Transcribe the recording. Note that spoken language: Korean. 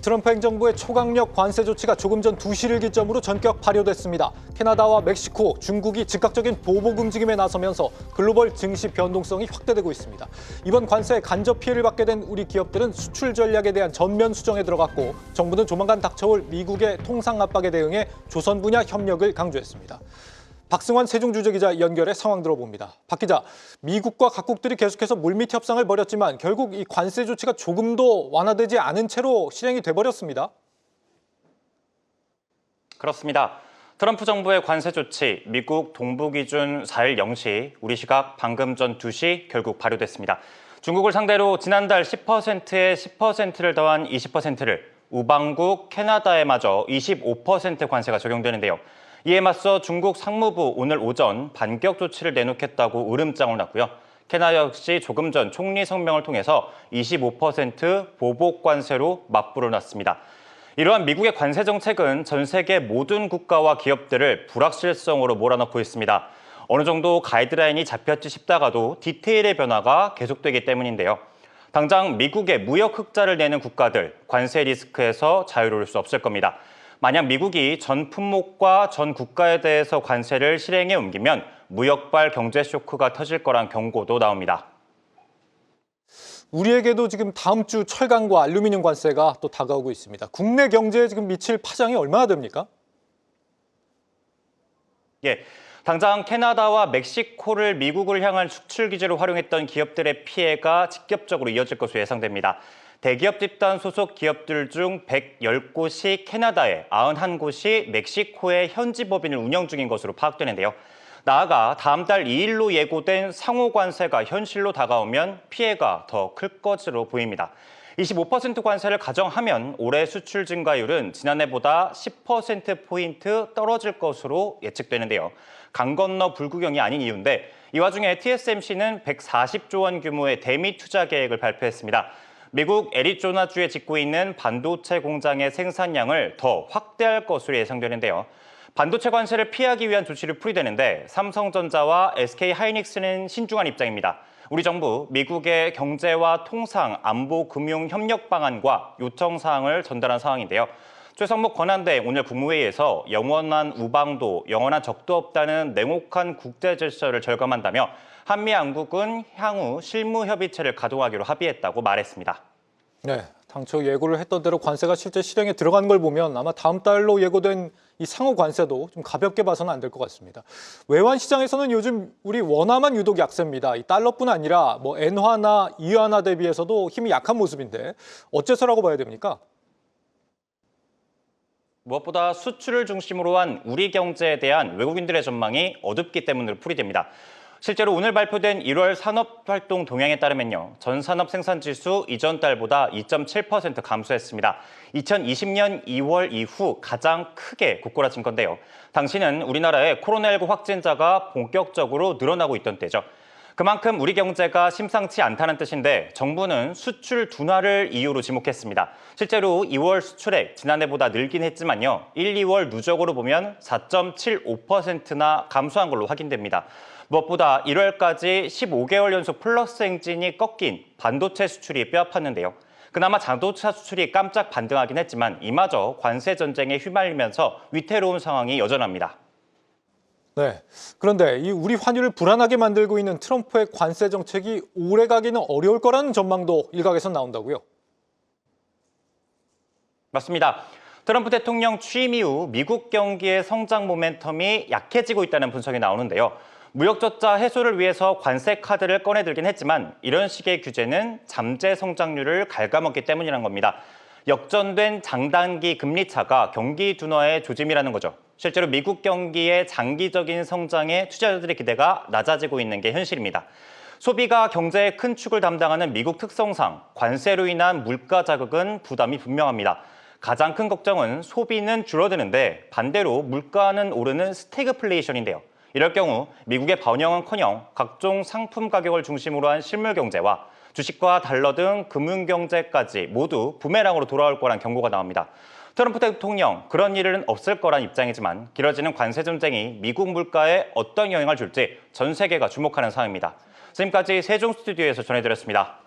트럼프 행정부의 초강력 관세 조치가 조금 전 2시를 기점으로 전격 발효됐습니다. 캐나다와 멕시코, 중국이 즉각적인 보복 움직임에 나서면서 글로벌 증시 변동성이 확대되고 있습니다. 이번 관세에 간접 피해를 받게 된 우리 기업들은 수출 전략에 대한 전면 수정에 들어갔고, 정부는 조만간 닥쳐올 미국의 통상 압박에 대응해 조선 분야 협력을 강조했습니다. 박승환 세종주재기자 연결해 상황 들어봅니다. 박 기자, 미국과 각국들이 계속해서 물밑 협상을 벌였지만 결국 이 관세 조치가 조금도 완화되지 않은 채로 실행이 돼버렸습니다. 그렇습니다. 트럼프 정부의 관세 조치, 미국 동부 기준 4일 0시, 우리 시각 방금 전 2시 결국 발효됐습니다. 중국을 상대로 지난달 10%에 10%를 더한 20%를, 우방국 캐나다에마저 25% 관세가 적용되는데요. 이에 맞서 중국 상무부 오늘 오전 반격 조치를 내놓겠다고 으름장을 놨고요. 캐나다 역시 조금 전 총리 성명을 통해서 25% 보복 관세로 맞불을 놨습니다. 이러한 미국의 관세 정책은 전 세계 모든 국가와 기업들을 불확실성으로 몰아넣고 있습니다. 어느 정도 가이드라인이 잡혔지 싶다가도 디테일의 변화가 계속되기 때문인데요. 당장 미국의 무역 흑자를 내는 국가들, 관세 리스크에서 자유로울 수 없을 겁니다. 만약 미국이 전 품목과 전 국가에 대해서 관세를 실행에 옮기면 무역발 경제 쇼크가 터질 거란 경고도 나옵니다. 우리에게도 지금 다음 주 철강과 알루미늄 관세가 또 다가오고 있습니다. 국내 경제에 지금 미칠 파장이 얼마나 됩니까? 당장 캐나다와 멕시코를 미국을 향한 수출 기지로 활용했던 기업들의 피해가 직접적으로 이어질 것으로 예상됩니다. 대기업 집단 소속 기업들 중 110곳이 캐나다에, 91곳이 멕시코에 현지 법인을 운영 중인 것으로 파악되는데요. 나아가 다음 달 2일로 예고된 상호 관세가 현실로 다가오면 피해가 더 클 것으로 보입니다. 25% 관세를 가정하면 올해 수출 증가율은 지난해보다 10%포인트 떨어질 것으로 예측되는데요. 강 건너 불구경이 아닌 이유인데, 이 와중에 TSMC는 140조 원 규모의 대미 투자 계획을 발표했습니다. 미국 애리조나주에 짓고 있는 반도체 공장의 생산량을 더 확대할 것으로 예상되는데요. 반도체 관세를 피하기 위한 조치를 풀이되는데 삼성전자와 SK하이닉스는 신중한 입장입니다. 우리 정부, 미국의 경제와 통상, 안보, 금융 협력 방안과 요청 사항을 전달한 상황인데요. 최성목 권한대 오늘 국무회의에서 영원한 우방도, 영원한 적도 없다는 냉혹한 국제 질서를 절감한다며 한미 양국은 향후 실무 협의체를 가동하기로 합의했다고 말했습니다. 네, 당초 예고를 했던 대로 관세가 실제 실행에 들어간 걸 보면 아마 다음 달로 예고된 이 상호 관세도 좀 가볍게 봐서는 안 될 것 같습니다. 외환 시장에서는 요즘 우리 원화만 유독 약세입니다. 이 달러뿐 아니라 뭐 엔화나 이화나 대비해서도 힘이 약한 모습인데 어째서라고 봐야 됩니까? 무엇보다 수출을 중심으로 한 우리 경제에 대한 외국인들의 전망이 어둡기 때문으로 풀이됩니다. 실제로 오늘 발표된 1월 산업활동 동향에 따르면요, 전산업 생산지수 이전 달보다 2.7% 감소했습니다. 2020년 2월 이후 가장 크게 고꾸라진 건데요. 당시는 우리나라의 코로나19 확진자가 본격적으로 늘어나고 있던 때죠. 그만큼 우리 경제가 심상치 않다는 뜻인데 정부는 수출 둔화를 이유로 지목했습니다. 실제로 2월 수출액 지난해보다 늘긴 했지만요, 1, 2월 누적으로 보면 4.75%나 감소한 걸로 확인됩니다. 무엇보다 1월까지 15개월 연속 플러스 행진이 꺾인 반도체 수출이 뼈아팠는데요. 그나마 자동차 수출이 깜짝 반등하긴 했지만 이마저 관세 전쟁에 휘말리면서 위태로운 상황이 여전합니다. 네, 그런데 이 우리 환율을 불안하게 만들고 있는 트럼프의 관세 정책이 오래 가기는 어려울 거라는 전망도 일각에서 나온다고요? 맞습니다. 트럼프 대통령 취임 이후 미국 경기의 성장 모멘텀이 약해지고 있다는 분석이 나오는데요. 무역 적자 해소를 위해서 관세 카드를 꺼내들긴 했지만 이런 식의 규제는 잠재 성장률을 갉아먹기 때문이란 겁니다. 역전된 장단기 금리 차가 경기 둔화의 조짐이라는 거죠. 실제로 미국 경기의 장기적인 성장에 투자자들의 기대가 낮아지고 있는 게 현실입니다. 소비가 경제의 큰 축을 담당하는 미국 특성상 관세로 인한 물가 자극은 부담이 분명합니다. 가장 큰 걱정은 소비는 줄어드는데 반대로 물가는 오르는 스태그플레이션인데요. 이럴 경우 미국의 번영은커녕 각종 상품 가격을 중심으로 한 실물 경제와 주식과 달러 등 금융 경제까지 모두 부메랑으로 돌아올 거란 경고가 나옵니다. 트럼프 대통령, 그런 일은 없을 거란 입장이지만 길어지는 관세 전쟁이 미국 물가에 어떤 영향을 줄지 전 세계가 주목하는 상황입니다. 지금까지 세종 스튜디오에서 전해드렸습니다.